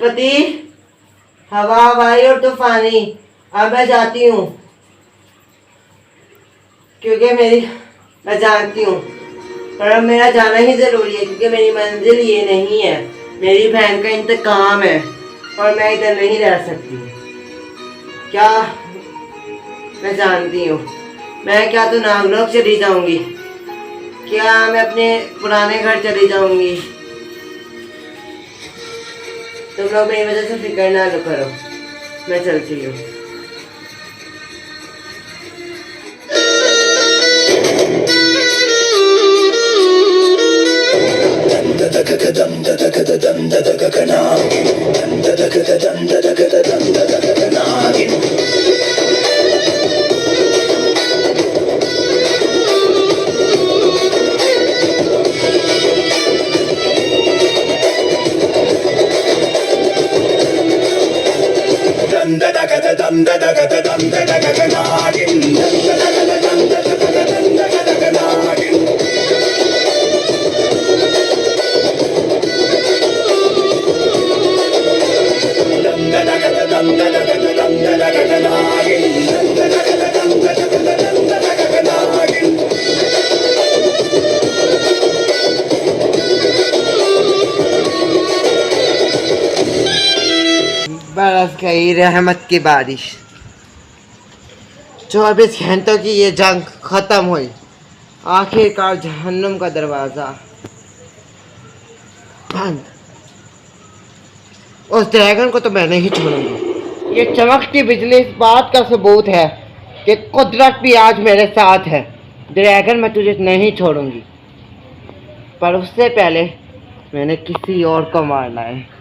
बृहस्पति, हवा हवाई और तूफानी, अब मैं जाती हूँ क्योंकि मैं जानती हूँ पर अब मेरा जाना ही ज़रूरी है क्योंकि मेरी मंजिल ये नहीं है। मेरी बहन का इंतकाम है और मैं इधर नहीं रह सकती। क्या मैं जानती हूँ, मैं क्या तो नागलोक चली जाऊंगी, क्या मैं अपने पुराने घर चली जाऊंगी। तुम लोग मेरी वजह से फिक्र ना करो, मैं चलती हूँ। बरस गई रहमत की बारिश। 24 घंटों की ये जंग खत्म हुई। आखिरकार जहन्नुम का दरवाजा बंद। उस ड्रैगन को तो मैं नहीं छोड़ूंगी। ये चमकती बिजली इस बात का सबूत है कि कुदरत भी आज मेरे साथ है। ड्रैगन, मैं तुझे नहीं छोड़ूंगी, पर उससे पहले मैंने किसी और को मारना है।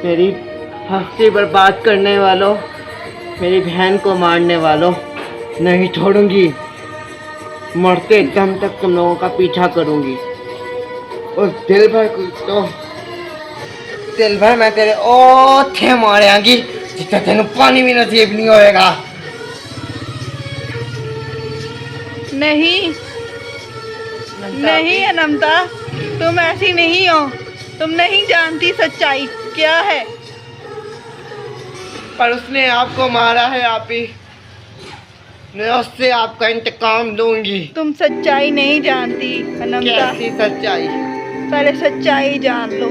मेरी हस्ती बर्बाद करने वालों, मेरी बहन को मारने वालों, नहीं छोड़ूंगी। मरते दम तक तुम लोगों का पीछा करूंगी। और दिल भर मैं तेरे ओथे मारेंगी जितना तेन पानी भी नसीब नहीं होएगा। नहीं नहीं अनंता, तुम ऐसी नहीं हो। तुम नहीं जानती सच्चाई क्या है। पर उसने आपको मारा है आप ही। मैं उससे आपका इंतकाम लूंगी। तुम सच्चाई नहीं जानती अनंता। कैसी सच्चाई? पहले सच्चाई जान लो।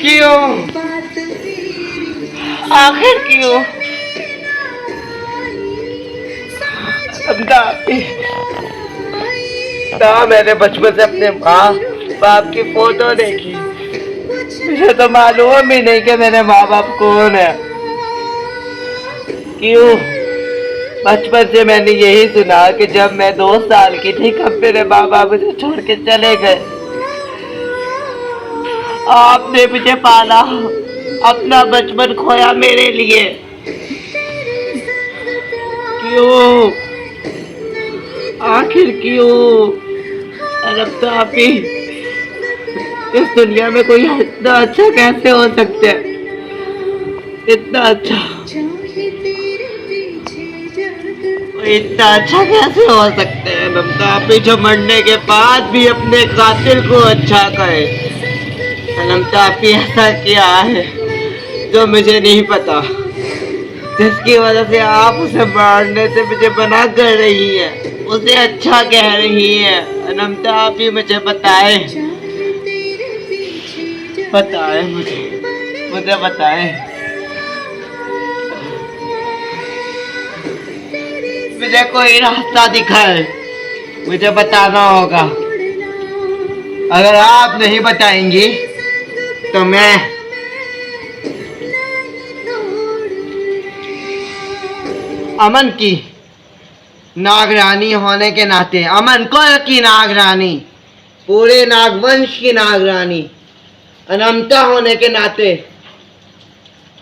क्यों आखिर क्यों? ना मैंने बचपन से अपने माँ बाप की फोटो देखी, मुझे तो मालूम ही नहीं कि मेरे माँ बाप कौन है। क्यों? बचपन से मैंने यही सुना कि जब मैं 2 साल की थी तब मेरे माँ बाप मुझे छोड़ के चले गए। आपने मुझे पाला, अपना बचपन खोया मेरे लिए। क्यों? आखिर क्यों? अब तो आप ही इस दुनिया में कोई इतना अच्छा कैसे हो सकता है? इतना अच्छा, इतना अच्छा कैसे हो सकते हैं? ममता आप ही जो मरने के बाद भी अपने कातिल को अच्छा कहे। ममता आप ही ऐसा क्या है जो मुझे नहीं पता, जिसकी वजह से आप उसे मारने से मुझे मना कर रही है, उसे अच्छा कह रही है। अनंता आप ही मुझे बताए मुझे बताए। मुझे कोई रास्ता दिखाए, मुझे बताना होगा। अगर आप नहीं बताएंगी तो मैं अमन की नागरानी होने के नाते, अमन कुल की नागरानी, पूरे नागवंश की नागरानी, अनंता होने के नाते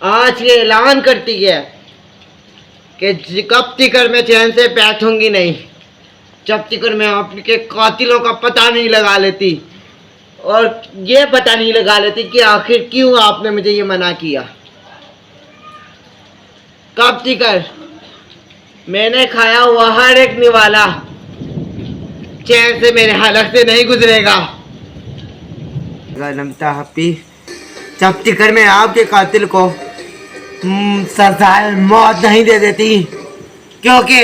आज ये ऐलान करती है कि कब तक मैं चैन से बैठूंगी नहीं, जब तक मैं आपके कातिलों का पता नहीं लगा लेती, और ये पता नहीं लगा लेती कि आखिर क्यों आपने मुझे ये मना किया। कब तक मैंने खाया हुआ हर एक निवाला चैन से मेरे हलक से नहीं गुजरेगा। नमता हपी, जब तक मैं आपके कातिल को सजाए मौत नहीं दे देती, क्योंकि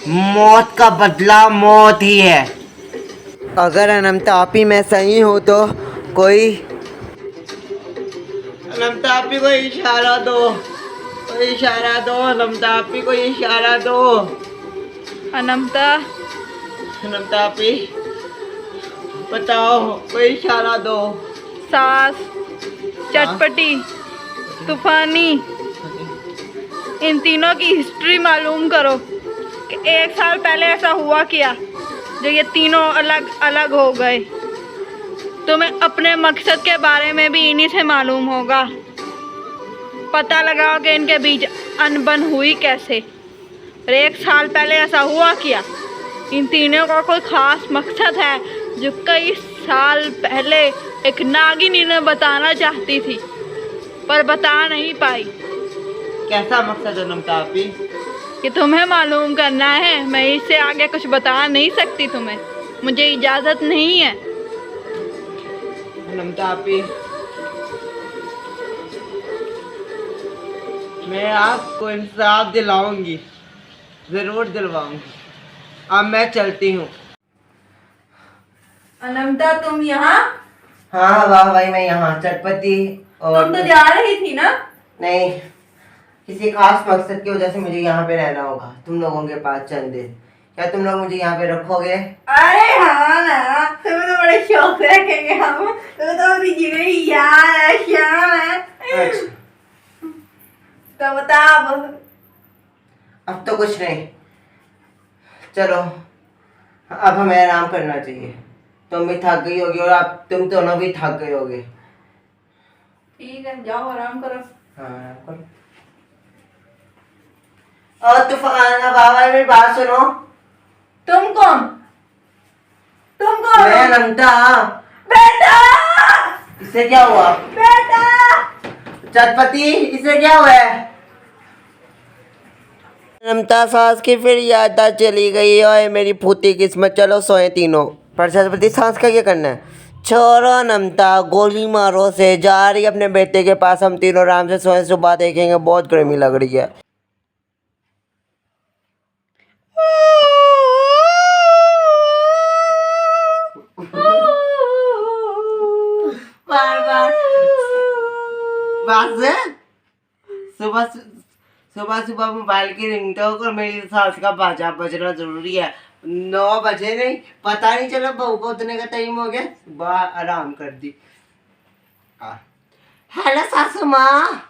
मौत का बदला मौत ही है। अगर अनंता आपी मैं सही हूँ तो कोई अनंता आपी को इशारा दो, कोई इशारा दो, अनंता आपी को इशारा दो। अनंता, अनंता आपी बताओ, कोई इशारा दो। सास, चटपटी, तूफानी, इन तीनों की हिस्ट्री मालूम करो कि 1 साल पहले ऐसा हुआ क्या जो ये तीनों अलग अलग हो गए। तुम्हें अपने मकसद के बारे में भी इन्हीं से मालूम होगा। पता लगाओ कि इनके बीच अनबन हुई कैसे, और 1 साल पहले ऐसा हुआ क्या। इन तीनों का कोई ख़ास मकसद है जो कई साल पहले एक नागिन इन्हें बताना चाहती थी पर बता नहीं पाई। कैसा मकसद है नमता आपी? कि तुम्हें मालूम करना है, मैं इससे आगे कुछ बता नहीं सकती तुम्हें, मुझे इजाज़त नहीं है। नमता आपी, मैं आपको इंसाफ दिलाऊंगी, जरूर दिलवाऊंगी। अब मैं चलती हूँ। अनंता, तुम यहाँ? हाँ वाह भाई, मैं यहाँ चटपटी और तुम तो जा रही थी ना? नहीं, किसी खास मकसद की वजह से मुझे यहाँ पे रहना होगा तुम लोगों के पास चंद दिन। क्या तुम लोग मुझे यहाँ पे रखोगे? अरे हाँ ना, तुम्हें तो बड़े शौक से रखेंगे हम। तुम्हें तो अभी जीवे यार है, श्याम है। अच्छा। तो बता अब तो कुछ नहीं, चलो अब हमें आराम करना चाहिए। तुम भी थक गई होगी और अब तुम दोनों भी थक गए होगे। ठीक है, जाओ आराम करो। हाँ आराम करो। और तूफान, बाबा मेरी बात सुनो। तुम कौन? तुम कौन? मैं नमता। बेटा! इसे क्या हुआ? बेटा! चटपटी, इसे क्या हुआ है? नमता सास की फिर याददाश्त चली गई। और मेरी फूटी किस्मत, चलो सोए तीनों। पर चटपटी सास का क्या करना है? छोड़ो नमता, गोली मारो से जा रही अपने बेटे के पास। हम तीनों आराम से सोए, सुबह देखेंगे। बहुत गर्मी लग रही है। बार बार सुबह सुबह सुबह मोबाइल की रिंगटोन और मेरी सास का बाजा बजना जरूरी है। 9 बजे नहीं, पता नहीं चला बहू को उठने का टाइम हो गया। सुबह आराम कर दी। हेलो सासू माँ,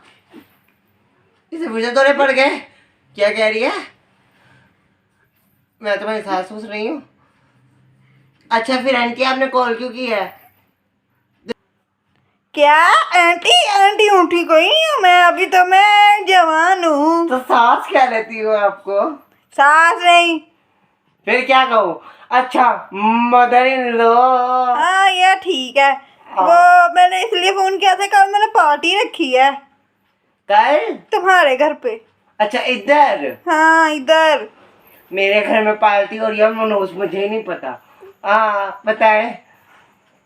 इसे मुझे दौरे पड़ गए। क्या कह रही है? मैं तुम्हारी सास पूछ रही हूँ। अच्छा फिर आंटी आपने कॉल क्यों किया है? क्या आंटी? आंटी उठी कोई नहीं हूँ मैं, अभी तो मैं जवान हूँ। तो सास क्या लेती हो आपको? सास नहीं। फिर क्या कहूँ? अच्छा मदर इन लॉ। हाँ ये ठीक है। वो मैंने इसलिए फोन किया था, कल मैंने पार्टी रखी है। कल? तुम्हारे घर पे। अच्छा इधर? हाँ इधर। मेरे घर में पार्टी हो रही है मनोज, मुझे नहीं पता। हाँ बताए।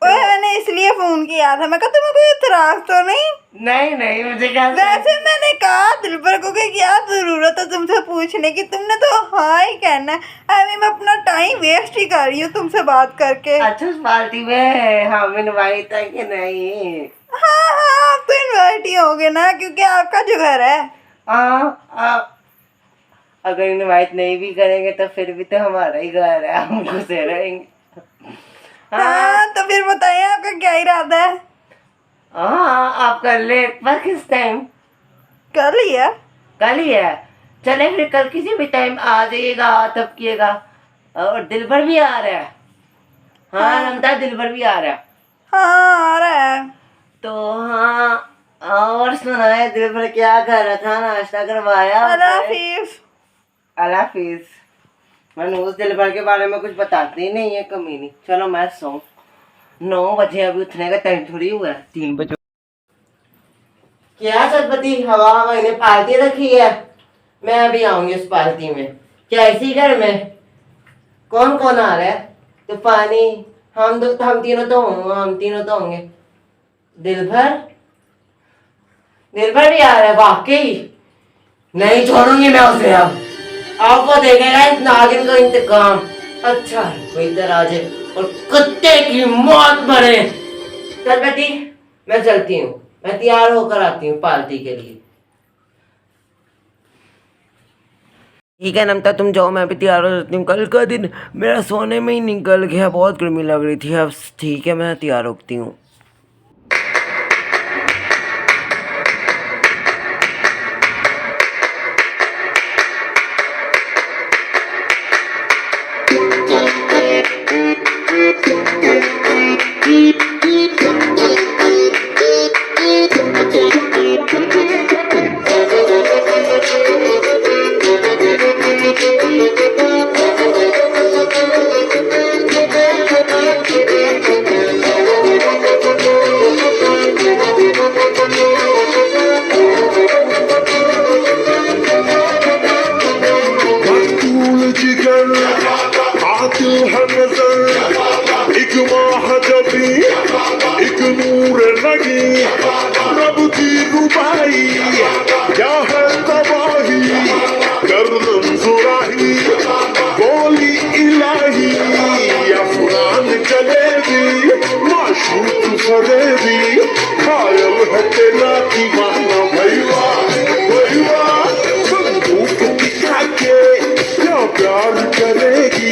ओए मैंने इसलिए फोन किया था, मैं कहा तुम्हें कोई इतराज तो नहीं? नहीं नहीं, मुझे क्या। वैसे मैंने कहा दिलबर को कि क्या जरूरत है तुमसे पूछने की, तुमने तो हाँ ही कहना है। अभी मैं अपना टाइम वेस्ट ही कर रही हूँ तुमसे बात करके। अच्छा उस पार्टी में हम इनवाइट है कि नहीं? हाँ हाँ, आप तो इनवाइट ही होगे ना, क्योंकि आपका जो घर है। हाँ, अगर इनवाइट नहीं भी करेंगे तो फिर भी तो हमारा ही घर है, हम घुसे रहेंगे। हाँ तो फिर बताइए आपका क्या इरादा है? हाँ आप कर ले, पर किस टाइम? कर लिया? कल ही है। चले फिर कल किसी भी टाइम आ जाइएगा, तब किएगा। और दिलबर भी आ रहा है। हाँ नमता, दिलबर भी आ रहा है। हाँ आ रहा है। तो हाँ और सुनाए दिल भर, क्या कर रहा था? नाश्ता करवाया? अल्लाह हाफिज। अल्लाह हाफिज। मनूस दिल भर के बारे में कुछ बताते ही नहीं है, कमी नहीं। चलो मैं सो, 9 बजे अभी उठने का टाइम थोड़ी हुआ है, 3 बजे। क्या चटपटी हवा मैंने पार्टी रखी है, मैं अभी आऊंगी उस पार्टी में। क्या इसी घर में कौन कौन आ रहा है? तूफानी, हम तीनों तो होंगे, हम तीनों तो होंगे। दिलभर, दिलभर भी आ रहा है? वाकई नहीं छोड़ूंगी मैं उसे। अब वो देखेगा इस नागिन को इंतकाम। अच्छा वो इधर आ जाए और कुत्ते की मौत मरे। चल बेटी मैं चलती हूँ, मैं तैयार होकर आती हूँ पार्टी के लिए। ठीक है नमता, तुम जाओ, मैं भी तैयार हो जाती हूँ। कल का दिन मेरा सोने में ही निकल गया, बहुत गर्मी लग रही थी। अब ठीक है, मैं तैयार होती हूँ। एक नूर लगी रब की रुबाई, क्या है तबाही गर्दन सुराही, बोली इलाही अफरान चलेगी, माशूक फरेबी, खायल है तेरा दीवाना भैया भैया, बंदूक दिखा के क्या प्यार करेगी,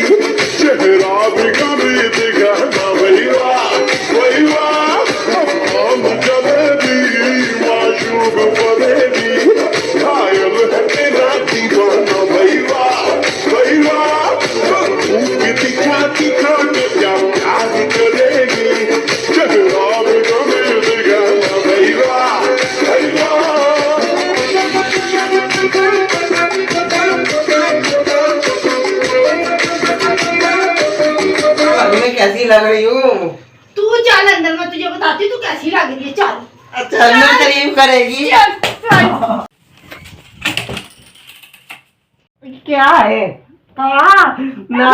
चेहरा भी कभी दिखाना भैया भैया, हम जलेबी माशूक फरेबी, खायल है तेरा दीवाना भैया भैया, बंदूक दिखा दिखा के क्या प्यार करेगी, चेहरा भी कभी दिखाना भैया भैया। अभी मैं कैसी लग रही हूँ? तू चल अंदर, मैं तुझे बताती हूँ तू कैसी लग रही है। चल अच्छा अंदर तारीफ करेगी? क्या है? ना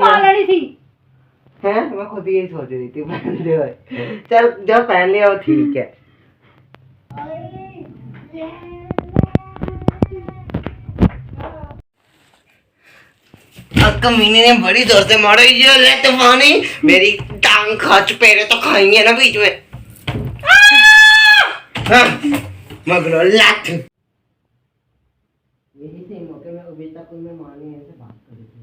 पालनी थी। हैं? मैं खुद ही यही सोच रही थी पहनते हुए। चल जब पहन लिया वो ठीक है। कमीने ने बड़ी जोर से मारा, ये ले तूफानी, मेरी टांग खा चुपेरे तो खाएंगे ना बीच में। मगनो लात। यही सही मौके में अभी तक उनमें मानी ऐसे बात कर रही थी।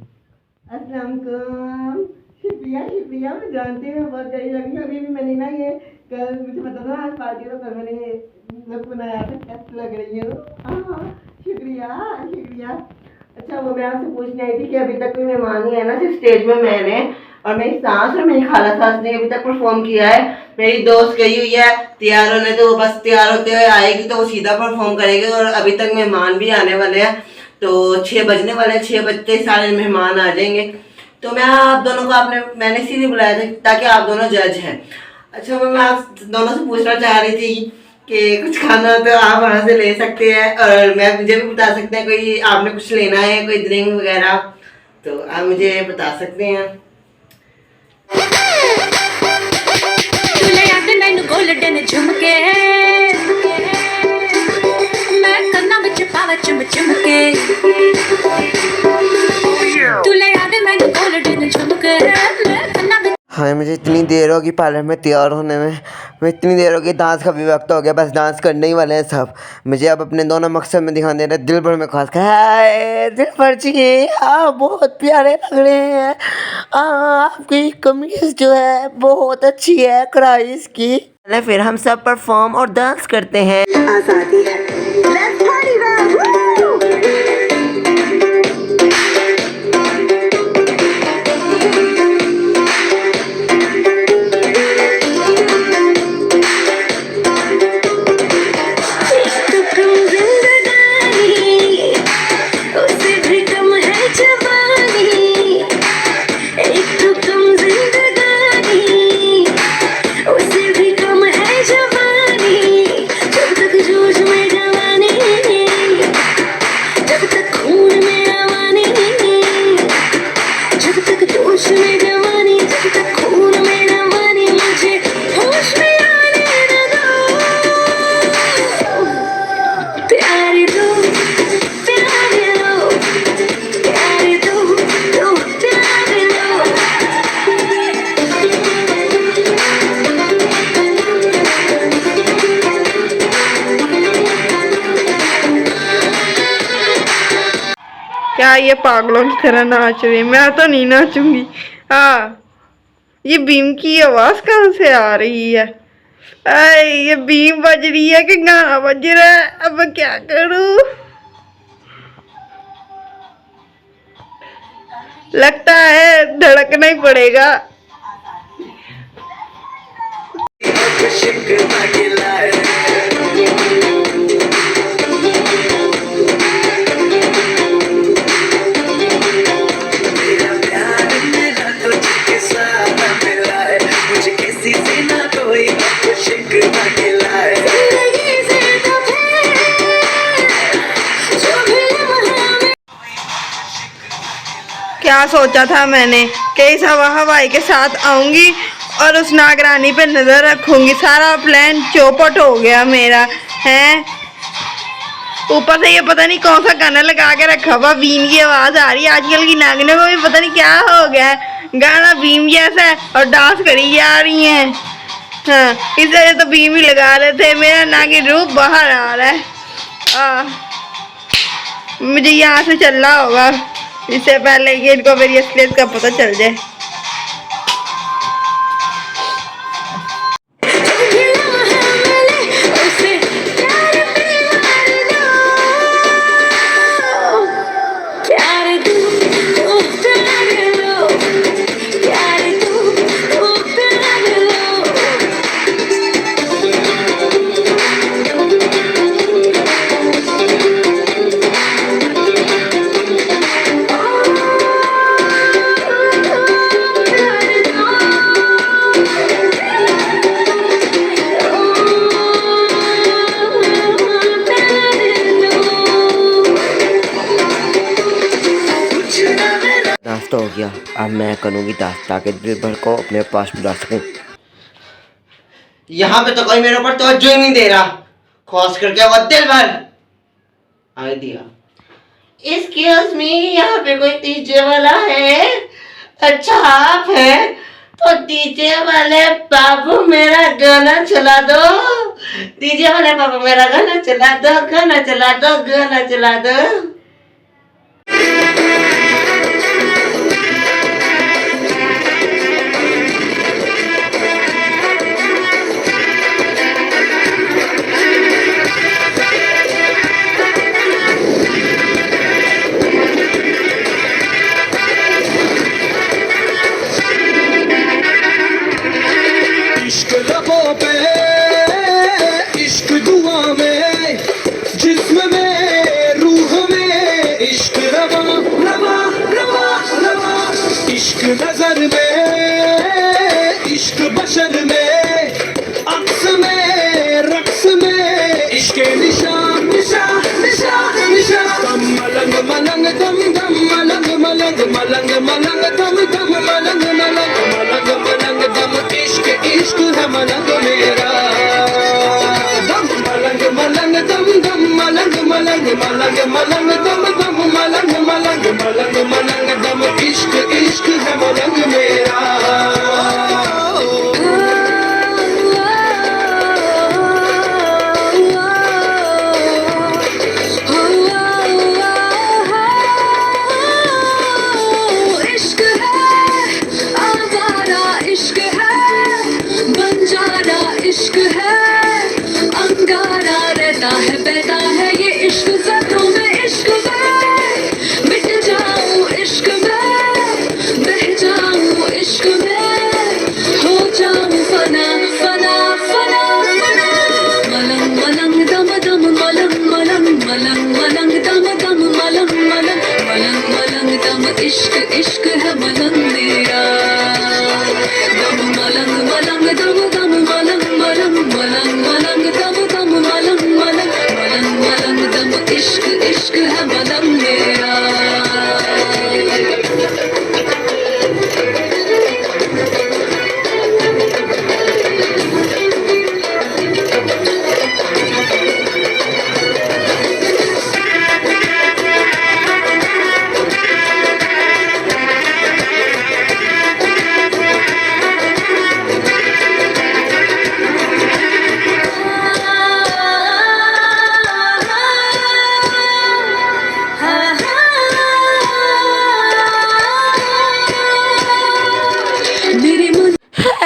अस्सलाम वालेकुम। शुक्रिया शुक्रिया, मैं जानती हूँ बहुत गई लगी। अभी भी मैंने ना ये कल मुझे पता था आज पार्टी, तो कल मैंने लुक बनाया था, कैसी लग रही है। हाँ शुक्रिया शुक्रिया। अच्छा वो मैं आपसे पूछने आई थी कि अभी तक कोई मेहमान नहीं है ना, सिर्फ स्टेज में मैंने और मेरी सास और मेरी खाला सास ने अभी तक परफॉर्म किया है। मेरी दोस्त गई हुई है तैयार होने, तो वो बस तैयार होते हुए आएगी तो वो सीधा परफॉर्म करेगी। और अभी तक मेहमान भी आने वाले हैं, तो 6 बजने वाले हैं, 6 बजते सारे मेहमान आ जाएंगे। तो मैं आप दोनों को मैंने इसीलिए बुलाया था ताकि आप दोनों जज हैं। अच्छा मैं आप दोनों से पूछना चाह रही थी कि कुछ खाना तो आप वहाँ से ले सकते हैं, और मैं मुझे भी बता सकते हैं कोई आपने कुछ लेना है, कोई ड्रिंक वगैरह, तो आप मुझे बता सकते हैं। गोल्डन झुमके मैं करना बिच पावा चुम चुमके, तुले याद मैनू गोल्डन झुमके मैं करना। हाँ मुझे इतनी देर होगी पार्लर में तैयार होने में, मैं इतनी देर होगी, डांस का भी वक्त हो गया, बस डांस करने ही वाले हैं सब। मुझे अब अपने दोनों मकसद में दिखाने रहे, दिल भर में खास कर दिल भर जी, आप बहुत प्यारे लग रहे हैं। आपकी कमीज जो है बहुत अच्छी है, कढ़ाई इसकी। चले फिर हम सब परफॉर्म और डांस करते हैं। आज़ादी है। Let's party rock! क्या ये पागलों की तरह नाच रही है? मैं तो नहीं नाचूंगी। हाँ, ये बीम की आवाज कहाँ से आ रही है? अरे ये बीम बज रही है कि गाना बज रहा है? अब मैं क्या करूं? लगता है धड़कना ही पड़ेगा। क्या सोचा था मैंने कि इस हवाई के साथ आऊंगी और उस नागरानी पे नजर रखूंगी। सारा प्लान चौपट हो गया मेरा है। ऊपर से ये पता नहीं कौन सा गाना लगा के रखा हुआ, बीम की आवाज आ रही है। आजकल की नागिनों को भी पता नहीं क्या हो गया है, गाना बीम जैसा है और डांस करी जा रही है। हाँ, इस वजह तो बीम ही लगा रहे थे। मेरा नागिन रूप बाहर आ रहा है। मुझे यहाँ से चलना होगा इससे पहले कि इनको मेरी असलियत का पता चल जाए। नाश्ता हो गया, अब मैं करूँगी डांस ताकि दिल भर को अपने पास बुला सकूं। यहाँ पे तो कोई मेरे ऊपर तवज्जो ही नहीं दे रहा, खास करके वो दिल भर आ दिया। एक्सक्यूज मी, यहाँ पे कोई डीजे वाला है? अच्छा आप है तो डीजे वाले बाबू मेरा गाना चला दो। डीजे वाले बाबू मेरा गाना चला दो, गाना चला दो, गाना चला दो। इश्क लबों पे, इश्क दुआ में, जिस्म में, रूह में, इश्क रवा रवा रवा रवा। इश्क नजर में, इश्क बशर में, अक्स में, रक्स में, इश्क निशान निशा निशा निशा। दम मलंग मलंग दम दम मलंग मलंग मलंग मलंग दम दम मलंग मलंग मलंग मलंग दम। इश्क इश्क है मलंग मेरा, दम मलंग मलंग दम दम मलंग मलंग मलंग मलंग दम दम मलंग मलंग मलंग मलंग दम। इश्क इश्क है मलंग मेरा। इश्क है अंगारा रहता है, बहता है ये इश्क ज़ख्मों में, इश्क में मिट जाऊं, इश्क में बह जाऊं, इश्क में हो जाऊं फना फना फना फना। मलंग मलंग दम दम मलंग मलंग मलंग मलंग दम दम मलंग मलंग मलंग मलंग दम। इश्क इश्क है मलंग मेरा, दम मलंग मलंग दम दम मलंग मलंग मलंग मलंग दम दम मलंग मलंग मलंग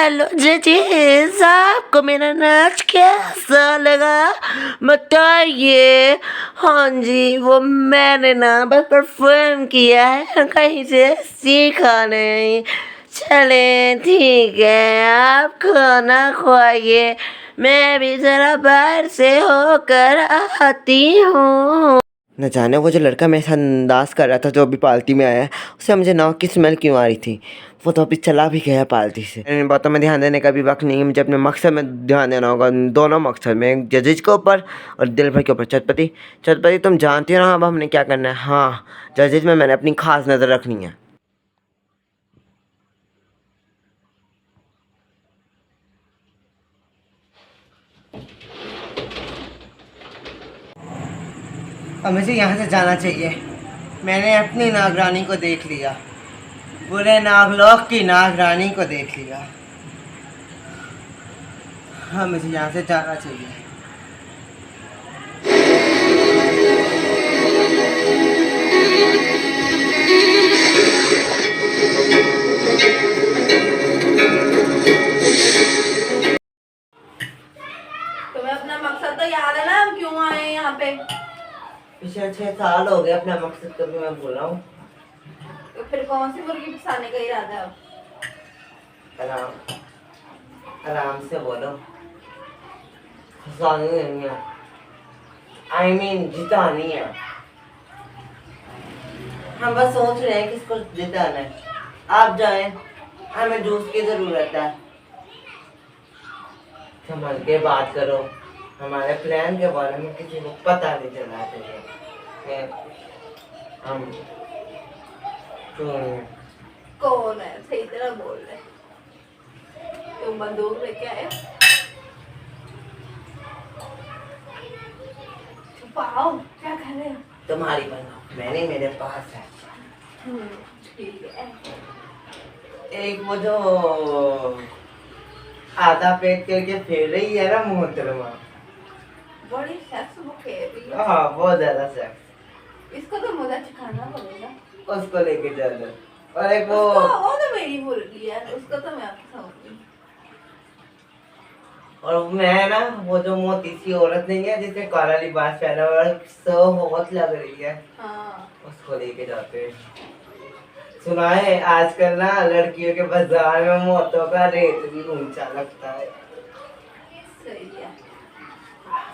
हेलो जजेस, आपको मेरा नाच कैसा लगा बताइए। हाँ जी, वो मैंने ना बस परफॉर्म किया है, कहीं से सीखा नहीं। चले ठीक है, आप खाना खुआइए, मैं भी ज़रा बाहर से होकर आती हूँ। न जाने वो जो लड़का मेरे साथ अंदाज कर रहा था जो अभी पार्टी में आया है, उसे मुझे नाक की स्मेल क्यों आ रही थी। वो तो अभी चला भी गया पार्टी से। इन बातों में ध्यान देने का भी वक्त नहीं है, मुझे अपने मकसद में ध्यान देना होगा। दोनों मकसद में, जजेज के ऊपर और दिल भर के ऊपर। चटपटी तुम जानती हो ना अब हमने क्या करना है। हाँ, जजेज में मैंने अपनी खास नज़र रखनी है। अब मुझे यहाँ से जाना चाहिए। मैंने अपनी नागरानी को देख लिया, पूरे नागलोक की नागरानी को देख लिया। हाँ, मुझे यहाँ से जाना चाहिए। तुम्हें अपना मकसद तो याद है ना, हम क्यों आए हैं यहाँ पे? पिछले 6 साल हो गए अपना मकसद कभी मैं भूला हूँ। तो फिर कौन सी मुर्गी फंसाने का इरादा है अब? आराम से बोलो। फंसानी नहीं है, I mean जितानी है। हम बस सोच रहे हैं किसको जिताना है। आप जाएं, हमें जूस की जरूरत है। संभल के बात करो, हमारे प्लान के बारे में किसी को पता नहीं चलना चाहिए कि हम क्यों हैं। कौन है? सही तरह बोल रहे। तुम बंदूक लेके आए? छुपाओ, क्या कर रहे हो? तुम्हारी बंदूक मैंने मेरे पास है। ठीक है। एक वो जो आधा पेट करके फेर रही है ना मोहतरमा, बड़ी सेक्स बुक है भैया। हाँ बहुत ज्यादा सेक्स। इसको तो मुझे सिखाना पड़ेगा। उसको लेके चलो। और एक वो तो मेरी मुर्गी है, उसको तो मैं आपको समझूंगी। और मैं ना वो जो मोटी सी औरत नहीं है जिसने काला लिबास पहना हुआ है, सो बहुत लग रही है, हाँ। उसको लेके जाते हैं। सुना है आजकल ना लड़कियों के बाजार में मौतों का रेट भी ऊंचा लगता है। सही है,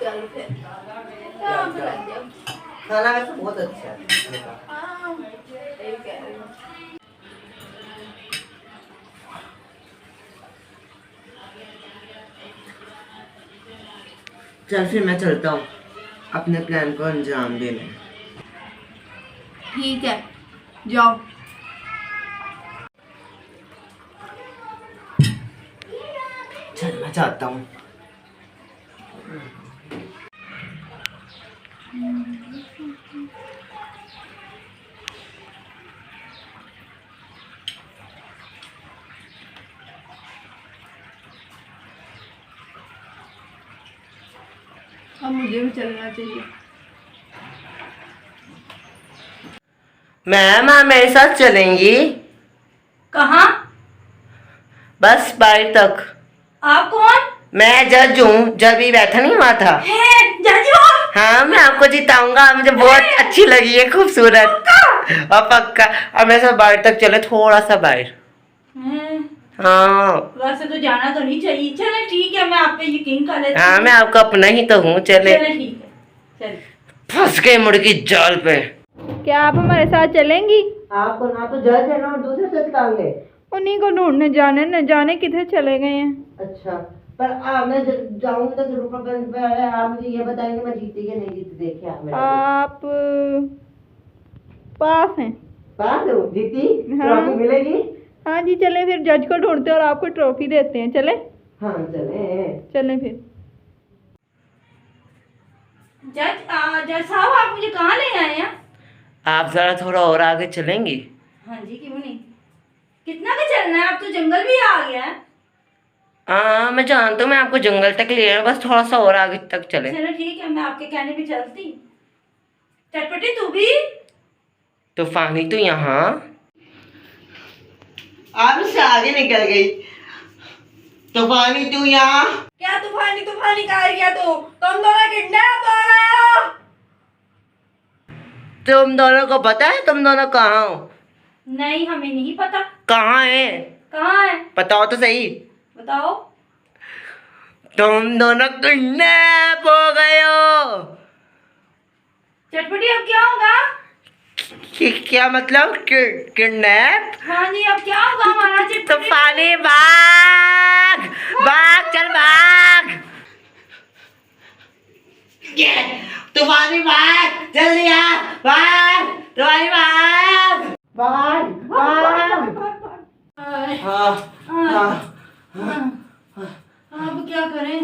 चल फिर काम पे लग जाओ। खाना वैसे बहुत अच्छा है। हाँ, सही कह रही हो। चल फिर मैं चलता हूँ अपने प्लान को अंजाम देने। ठीक है, जाओ। चल मैं चाहता हूँ। अब मुझे भी चलना चाहिए। मैम आप मेरे साथ चलेंगी? कहाँ? बस बाहर तक। आप कौन? मैं जज हूँ, जब ही बैठा नहीं हुआ था। जज हो? हाँ, मैं आपको जिताऊंगा, मुझे बहुत अच्छी लगी है, खूबसूरत। और पक्का। अब मेरे साथ बाहर तक चले, थोड़ा सा बाहर। हाँ वैसे तो जाना तो नहीं चाहिए। चले ठीक है, मैं आप पे यकीन कर लेती हूँ। हाँ, मैं आपका अपना ही तो हूँ। चले। चले ठीक है, चले। फंस गए मुर्गी जाल पे। क्या आप हमारे साथ चलेंगी? आपको ना तो जज है ना और दूसरे से चलाएंगे। उन्हीं को ढूंढने जाने, न जाने किधर चले गए हैं। अच्छा, पर आप मैं जाऊंगी तो जरूर पर आप मुझे ये बताएंगे मैं जीती या नहीं जीती। देखिए आप मेरा आप पास हैं। पास हूँ, जीती। हाँ। ट्रॉफी मिलेगी। हाँ जी, चले फिर जज को ढूंढते हैं और आपको ट्रॉफी देते हैं। चले? हाँ चले। चलें फिर। जज साहब आप मुझे कहाँ ले आए हैं? आप जरा थोड़ा और आगे चलेंगी? हाँ जी, क्यों नहीं। कितना का चलना है? आप तो जंगल भी आ गया है। हाँ मैं जानता हूँ, मैं आपको जंगल तक ले आया, बस थोड़ा सा और आगे तक चले। चलो ठीक है, मैं आपके कहने पे चलती। चटपटी तू भी? तूफानी तो यहाँ आप से आगे निकल गई। तूफानी तू यहाँ? क्या तूफानी तूफानी कहा गया तुम दोनों किडनैप हो गए हो। तुम दोनों को पता है तुम दोनों कहाँ हो? नहीं हमें नहीं पता। कहाँ है? कहाँ है बताओ तो सही। बताओ। तुम दोनों किडनैप हो गए हो। चटपटी अब क्या होगा? क्या मतलब किडनैप? हाँ जी अब क्या होगा हमारा चटपटी? तूफानी भाग भाग चल भाग। ये तूफानी भाग जल्दी आ भाग तूफानी भाग भाग भाग। हाँ हाँ अब क्या करें?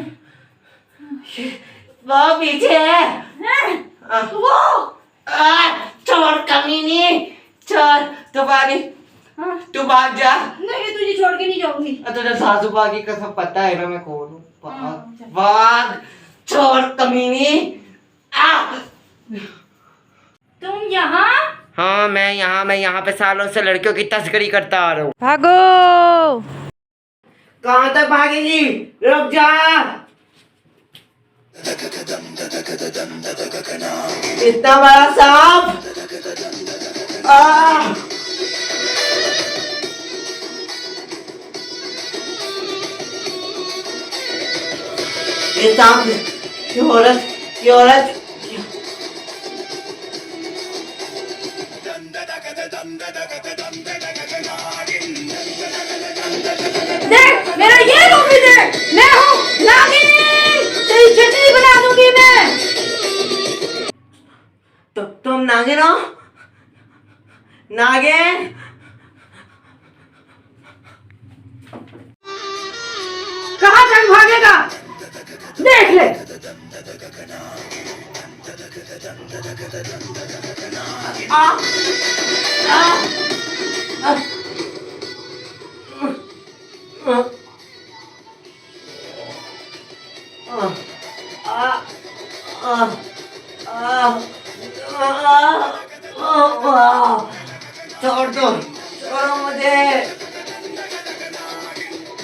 वो पीछे है। वो छोड़ कमीनी छोड़ तूफानी तू भाग जा। नहीं तुझे छोड़ के नहीं जाऊंगी। तुझे सासू माँ की कसम पता है ना मैं कौन हूँ। चल। भाग छोड़ कमीनी। तुम यहाँ? हाँ मैं यहाँ पे सालों से लड़कियों की तस्करी करता आ रहा हूँ। भागो। कहाँ तक भागेगी? रुक जा। इतना बड़ा सांप। ये सांप ये औरत देख मेरा ये रूप भी देख। मैं हूँ नागिन। तेरी चटनी बना दूंगी मैं। तो तुम नागिन हो? नागिन कहाँ तक भागेगा? देख ले। आ आ आ छोड़ दो छोड़ो मुझे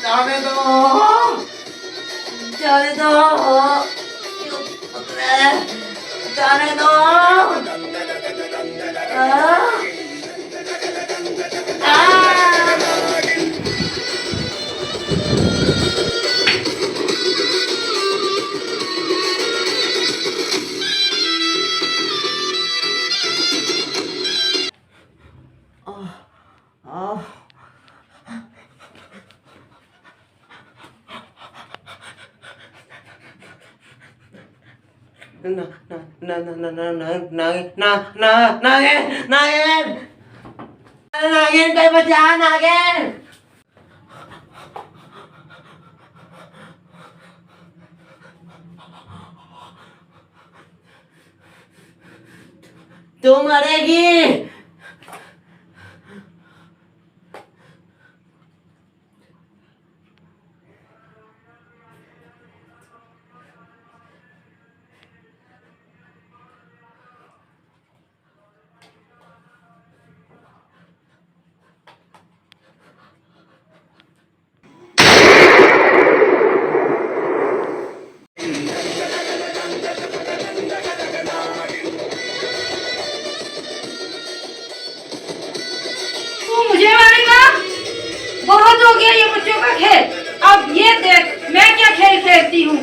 जाने दो जाने दो जाने दो। नागिन कहीं बचा नागिन। तू मरेगी। मुझे मारेगा? बहुत हो गया ये बच्चों का खेल। अब ये देख मैं क्या खेल खेलती हूँ।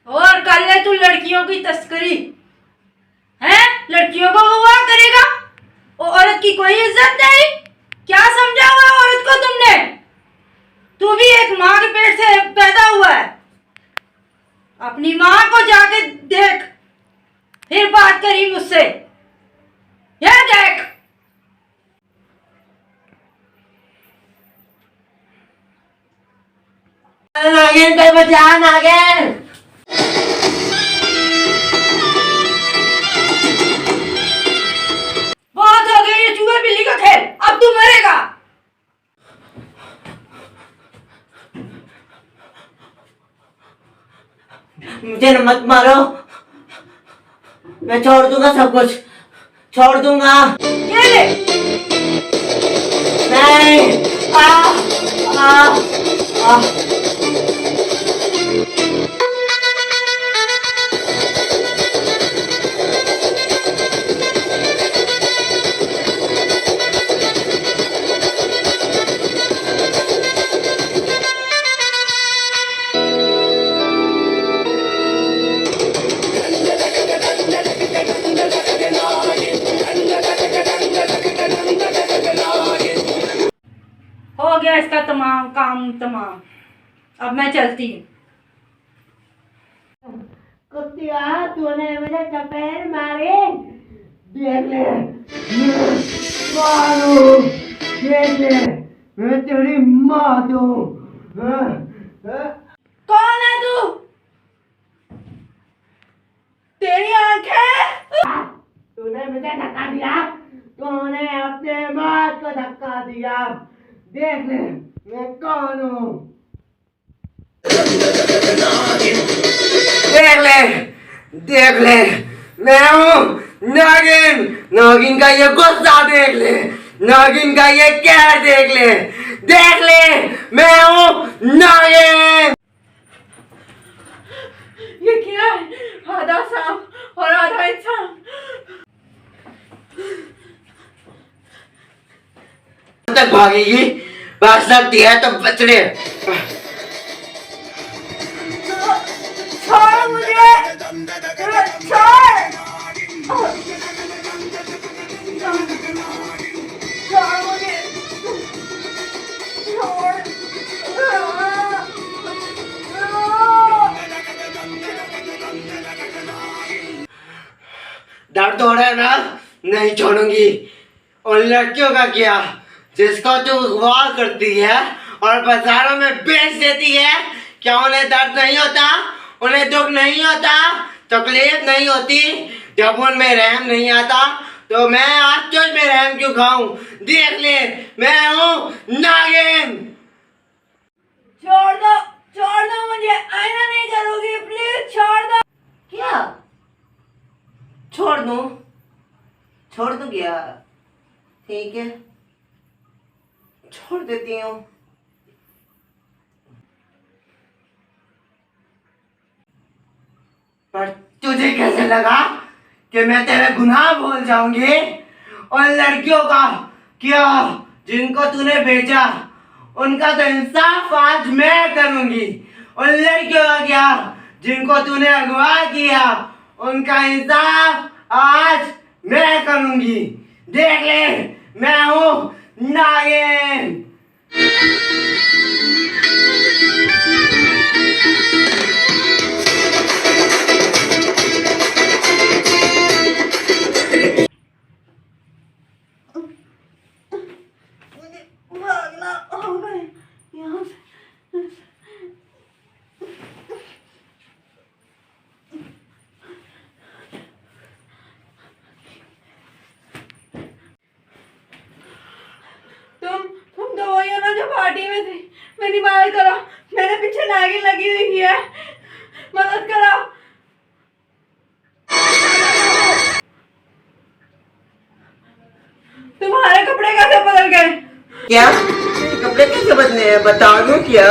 और कर ले तू लड़कियों की तस्करी है? लड़कियों को हुआ करेगा? औरत की कोई इज्जत नहीं। क्या समझा हुआ औरत को तुमने? तू भी एक माँ के पेट से पैदा हुआ है। अपनी माँ को जाके देख फिर बात करी मुझसे। ये देख नागिन पे बचा नागिन। बहुत हो गया ये चूहे बिल्ली का खेल। अब तू मरेगा। मुझे न मत मारो, मैं छोड़ दूंगा सब कुछ, छोड़ दूंगा। ये ले। नहीं। आ, आ, आ। हो गया इसका तमाम काम तमाम। अब मैं चलती हूँ। कुत्तिया, तूने मुझे चपेट मारी, देख ले, मारू, देख ले, मैं तेरी माँ दूँ। कौन है तू? तेरी आंखें। तूने मुझे धक्का दिया, तूने अपने माँ को धक्का दिया, देख ले, मैं कौन हूँ। देख ले, मैं हूँ नागिन। नागिन का ये गुस्सा देख ले, नागिन का ये कहर देख ले, मैं हूँ नागिन। ये क्या है? आधा सांप और आधा इंसान। तक भागेगी, भाग सकती है तो बच ले। छोड़ मुझे, छोड़। छोड़ मुझे, छोड़। दर्द हो रहा है ना? नहीं छोड़ूंगी। उन लड़कियों का क्या जिसको तू अगवा करती है और बाजारों में बेच देती है, क्या उन्हें दर्द नहीं होता? उन्हें दुख नहीं होता? तकलीफ नहीं होती? जब उनमें रहम नहीं आता तो मैं आज तुझ में रहम क्यों खाऊं? देख ले, मैं हूँ नागिन। छोड़ दो मुझे। आईना नहीं करोगी प्लीज, छोड़ दो। क्या छोड़ दूं? छोड़ दूं क्या? ठीक है, छोड़ देती हूँ। पर तुझे कैसे लगा कि मैं तेरे गुनाह भूल जाऊंगी? और लड़कियों का क्या जिनको तूने भेजा, उनका तो इंसाफ आज मैं करूंगी। उन लड़कियों का क्या जिनको तूने अगवा किया, उनका इंसाफ आज मैं करूंगी। देख ले, मैं हूँ नागिन। भागना होगा यहाँ से। तुम दवाइयाँ ना जो पार्टी में थी, मेरी मदद करो। मेरे पीछे नागिन लगी हुई है, मदद करो। तुम्हारे कपड़े कैसे बदल गए? क्या कपड़े कैसे बदले हैं? बता दूं क्या?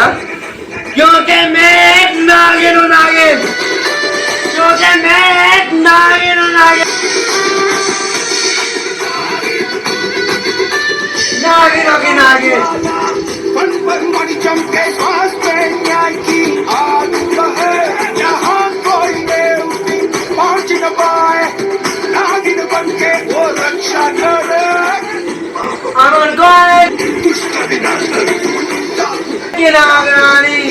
क्योंकि मैं एक नागिन हूँ, नागिन। क्योंकि मैं एक नागिन हूँ, नागिन। नागिनों की नागिन। पल पल मरी चमके सांस पे न्याय की आग है, यहाँ कोई बेउसी पहुँच न पाए, नागिन बनके वो रक्षा करे। अमन कौन? की नागरानी।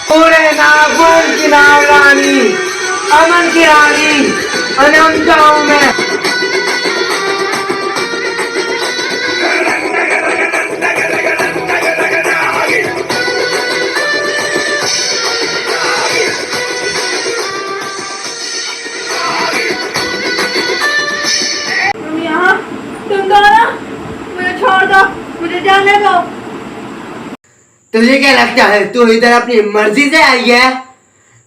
पूरे नागपुर की नागरानी, अमन की रानी, अनंत हूँ मैं। तुम यहाँ, तुम दोनों मुझे छोड़ दो, मुझे जाने दो। तुझे क्या लगता है तू इधर अपनी मर्जी से आई है?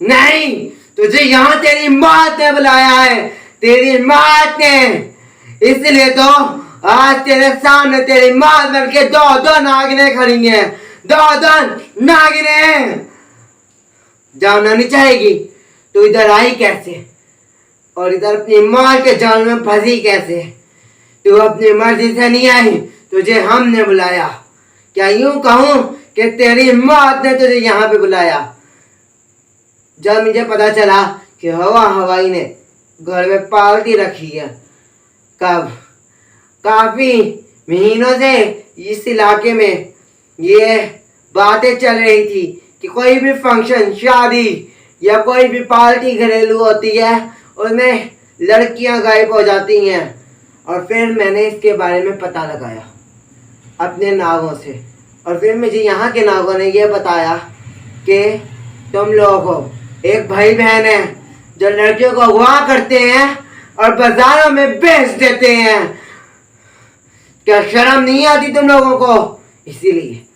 नहीं, तुझे यहाँ तेरी माँ ने बुलाया है, तेरी माँ ने। इसलिए तो आज तेरे सामने तेरी माँ बन के दो नागिनें खड़ी हैं, दो नागिनें। जानना नहीं चाहेगी तू इधर आई कैसे और इधर अपनी माँ के जाल में फंसी कैसे? तू अपनी मर्जी से नहीं आई, तुझे हमने बुलाया। क्या यूं कहूं कि तेरी माँ ने तुझे यहाँ पे बुलाया? जब मुझे पता चला कि हवाई ने घर में पार्टी रखी है, कब काफी महीनों से इस इलाके में ये बातें चल रही थी कि कोई भी फंक्शन, शादी या कोई भी पार्टी घरेलू होती है, उसमें लड़कियां गायब हो जाती हैं। और फिर मैंने इसके बारे में पता लगाया अपने नागों से, और फिर मुझे यहाँ के नागों ने यह बताया कि तुम लोगों को एक भाई बहन है जो लड़कियों को अगवा करते हैं और बाजारों में बेच देते हैं। क्या शर्म नहीं आती तुम लोगों को? इसीलिए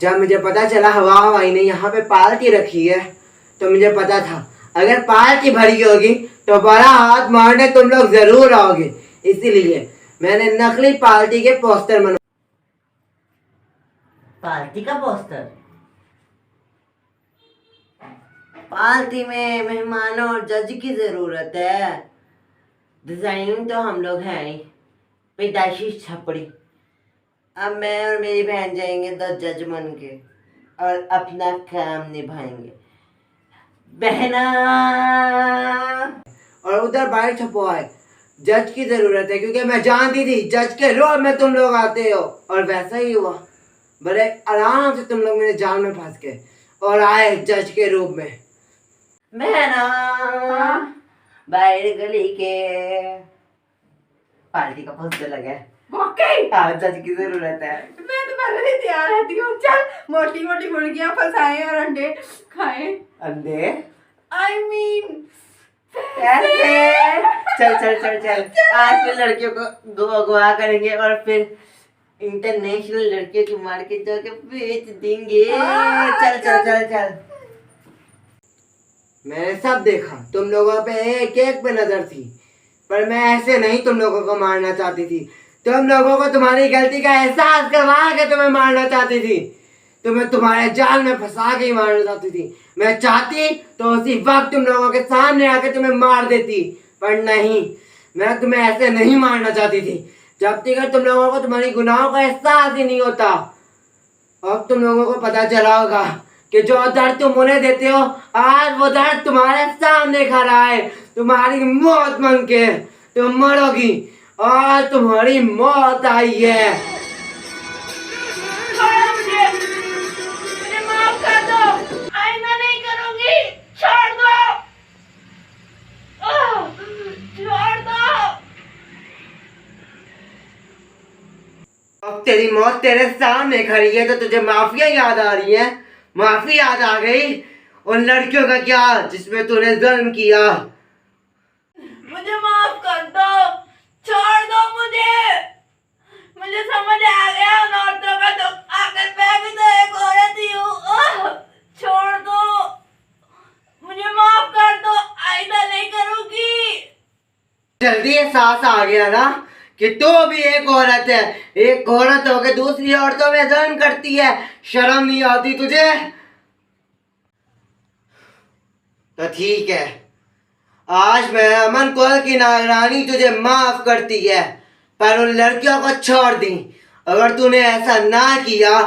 जब मुझे पता चला हवाई ने यहाँ पे पार्टी रखी है, तो मुझे पता था अगर पार्टी भरी होगी तो बड़ा हाथ मारने तुम लोग जरूर आओगे। इसीलिए मैंने नकली पार्टी के पोस्टर बना। पार्टी का पोस्टर? पार्टी में मेहमानों और जज की जरूरत है। डिजाइन तो हम लोग हैं ही, पैदाइशी छपड़ी। अब मैं और मेरी बहन जाएंगे 10 जज बन के और अपना काम निभाएंगे। बहना, और उधर बाहर छपवा है, जज की जरूरत है, क्योंकि मैं जानती थी जज के रोल में तुम लोग आते हो। और वैसा ही हुआ, बड़े आराम से तुम लोग मेरे जाल में फंस गए और आए जज के रूप में। बहना, बाहर गली के पार्टी का पोस्टर लगा है। जज की जरूरत है। मैं तो पहले से तैयार रहती हूँ। चल, मोटी मोटी मुर्गियाँ फंसाएं और अंडे खाएं। अंडे? I mean, कैसे? चल आज फिर लड़कियों को अगवा करेंगे और फिर इंटरनेशनल लड़कियों की मार्केट जाके बेच देंगे। चल। मैंने सब देखा, तुम लोगों पे एक पे नजर थी, पर मैं ऐसे नहीं तुम लोगों को मारना चाहती थी। तुम लोगों को तुम्हारी गलती का एहसास करवा के तुम्हें मारना चाहती थी, तुम्हें तुम्हारे जाल में फंसा के ही मारना चाहती थी। मैं चाहती तो उसी वक्त तुम लोगों के सामने आके तुम्हें मार देती, पर नहीं, मैं तुम्हें ऐसे नहीं मारना चाहती थी। जब तक तुम लोगों को तुम्हारी गुनाहों का एहसास ही नहीं होता। अब तुम लोगों को पता चला होगा कि जो दर्द तुम उन्हें देते हो, आज वो दर्द तुम्हारे सामने खड़ा है। तुम्हारी मौत मन के तुम मरोगी, और तुम्हारी मौत आई है। मुझे माफ कर दो, आइंदा नहीं करूंगी। छोड़ दो, छोड़ दो। अब तेरी मौत तेरे सामने खड़ी है तो तुझे माफिया याद आ रही है? माफी याद आ गई उन लड़कियों का क्या जिसमें तूने जुल्म किया? मुझे माफ कर दो, छोड़ दो मुझे समझ आ गया उन औरतों का दुख। आखिर मैं भी तो एक औरत ही हूँ। छोड़ दो, मुझे माफ कर दो, आइंदा नहीं करूंगी। जल्दी एहसास आ गया ना कि तू भी एक औरत है। एक औरत होकर दूसरी औरतों में जुल्म करती है, शर्म नहीं आती तुझे? तो ठीक है, आज मैं अमन कुल की नागरानी तुझे माफ करती है, पर उन लड़कियों को छोड़ दी। अगर तूने ऐसा ना किया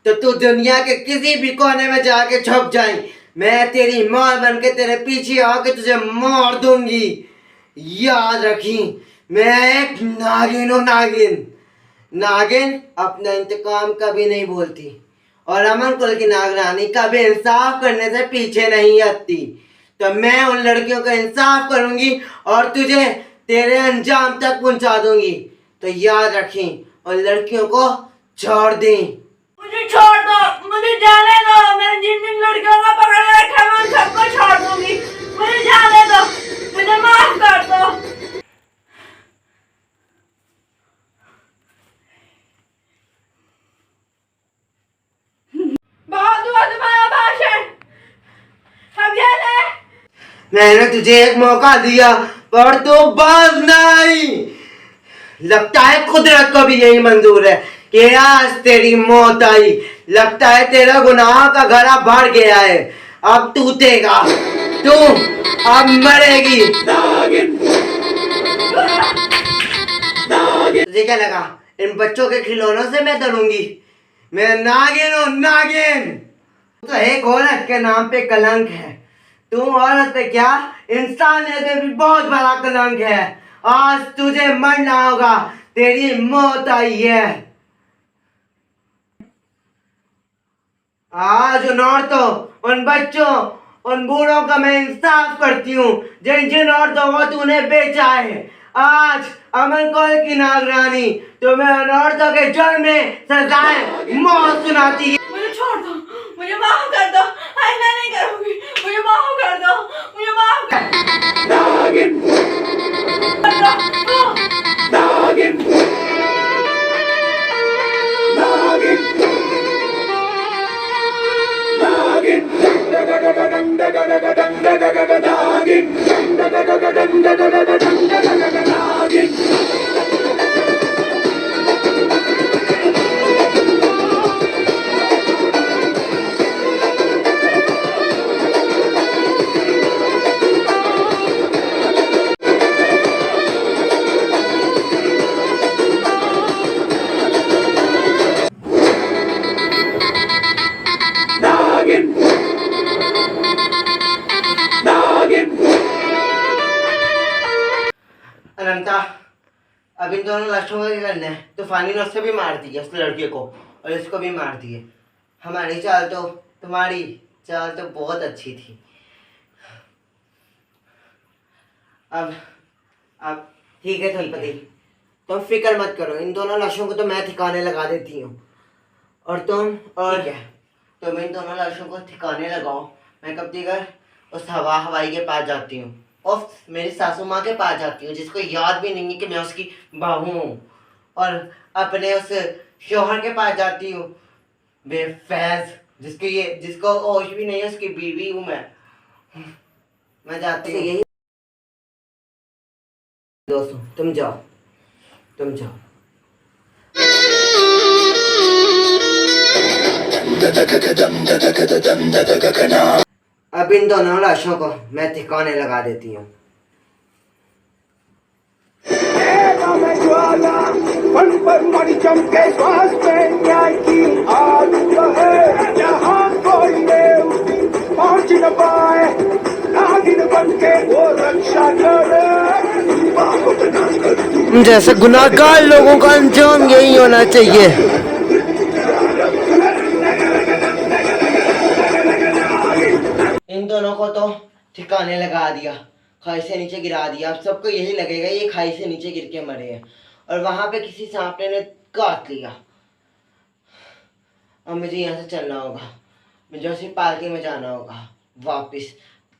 तो तू दुनिया के किसी भी कोने में जाके छुप जाए, मैं तेरी मां बनके तेरे पीछे आके तुझे मार दूंगी। याद रखी, मैं एक नागिन हूँ। नागिन अपना इंतकाम कभी नहीं भूलती, और अमन कुल की नागरानी कभी इंसाफ करने से पीछे नहीं हटती। तो मैं उन लड़कियों का इंसाफ करूंगी और तुझे तेरे अंजाम तक पहुंचा दूंगी। तो याद रखी उन लड़कियों को छोड़ दी। मुझे छोड़ दो, मुझे जाने दो। मैंने जिन जिन लड़कियों का पकड़ रखा है मैं उन सबको छोड़ दूंगी। मुझे जाने दो, मुझे माफ कर दो। बहुत हुआ तुम्हारा भाषण, अब ये ले। मैंने तुझे एक मौका दिया पर तू बाज ना आई। लगता है कुदरत को भी यही मंजूर है कि आज तेरी मौत आई। लगता है तेरा गुनाह का घड़ा भर गया है। अब टूटेगा, तू अब मरेगी। तुझे क्या लगा इन बच्चों के खिलौनों से मैं डरूंगी? मैं नागिन हूँ, नागिन। तो एक औरत के नाम पे कलंक है। तू औरत पे क्या, इंसानियत में भी बहुत बड़ा कलंक है। आज तुझे मरना होगा, तेरी मौत आई है। आज उन औरतों, उन बच्चों, उन बूढ़ों का मैं इंसाफ करती हूँ जिन जिन औरतों को तूने बेचा है। आज अमन कौल की नागरानी तुम्हें उन औरतों के जुर्म में सजाए मौत सुनाती है। मुझे छोड़ दो, मुझे माफ कर दो। आइंदा नहीं करूंगी। मुझे माफ कर दो, मुझे माफ कर अनंता, अब इन दोनों लाशों का क्या करना है? तूफानी ने उससे भी मार दी है, उस लड़के को, और इसको भी मार दिए। हमारी चाल तो, तुम्हारी चाल तो बहुत अच्छी थी। अब ठीक है थलपति, तुम फिक्र मत करो। इन दोनों लाशों को तो मैं ठिकाने लगा देती हूँ। और तुम और क्या, तुम इन दोनों लाशों को ठिकाने लगाओ। मैं कब तक उस हवाई के पास जाती हूँ और मेरी सासू माँ के पास जाती हूँ, जिसको याद भी नहीं है कि मैं उसकी बहू हूँ। और अपने उस शौहर के पास जाती हूँ बेफैज, जिसको होश भी नहीं है, उसकी बीवी हूँ मैं जाती हूँ। यही दोस्तों, तुम जाओ। अब इन दोनों लाशों को मैं ठिकाने लगा देती हूँ। चमके पास में न्याय की आग है, जहाँ कोई पहुंच न पाए, नागिन बन के वो रक्षा करे। जैसे गुनाहगार लोगों का अंजाम यही होना चाहिए। इन दोनों को तो ठिकाने लगा दिया, खाई से नीचे गिरा दिया। अब सबको यही लगेगा ये खाई से नीचे गिर के मरे हैं, और वहां पे किसी सांपने ने काट लिया। अब मुझे यहाँ से चलना होगा, मुझे उसी पालकी में जाना होगा वापिस,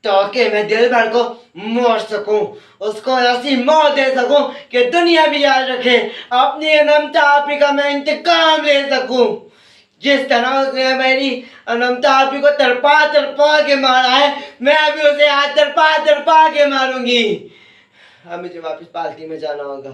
ताकि मैं दिल भर को मार सकूं, उसको ऐसी मौत दे सकूं कि दुनिया भी याद रखे। अपनी अनंता आपी का मैं इंतकाम ले सकूं। जिस तरह उसने मेरी अनंता आपी को तड़पा के मारा है, मैं भी उसे आज तड़पा के मारूंगी। अब मुझे वापस पालकी में जाना होगा।